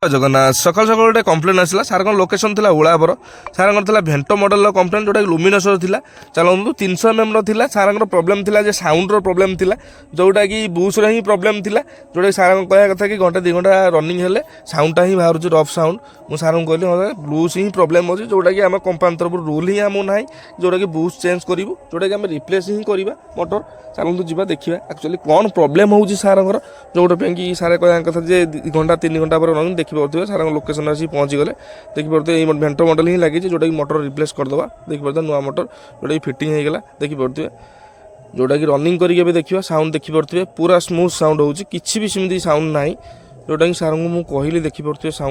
जगन्नाथ सकाल सकाल गोटे कम्प्लेन आसला सार लोकेशन था उलाबर सार भेंटो मॉडल कम्प्लेन जोटा लुमिनस था चलतु 300 mm था सार प्रोब्लेम था साउंड प्रोब्लेम था जोटा कि बुश ही प्रोब्लेम था जोटा सार कह कथा कि घंटे 2 घंटा रनिंग हेले साउंडटा ही बाहर रफ साउंड मुझे सार कहली बुश ही प्रोब्लेम अच्छे जोटा कि आम कंपानी तरफ रूल ही आम ना जोटा कि बुश चेंज करूँ जोटा कि आम रिप्लेस ही करवा मोटर चलतु जा देखा एक्चुअली कौन प्रोब्लेम होगी सार जोटा कि सारे कह कथा 2 घंटा 3 घंटा पर रनिंग देखिए सार लोकेशन आसी पहुँची गले देखिए ये भेंटो मॉडल ही लगी जोटा कि मोटर रिप्लेस करदे देखिए नुआ मोटर जोटा कि फिटिंग होगा देखिए जोटा कि रनिंग करके देखिए साउंड देखिए पूरा स्मूथ साउंड होची किसी भी सेमती साउंड ना जोटा कि सार को कहली देखिए साउंड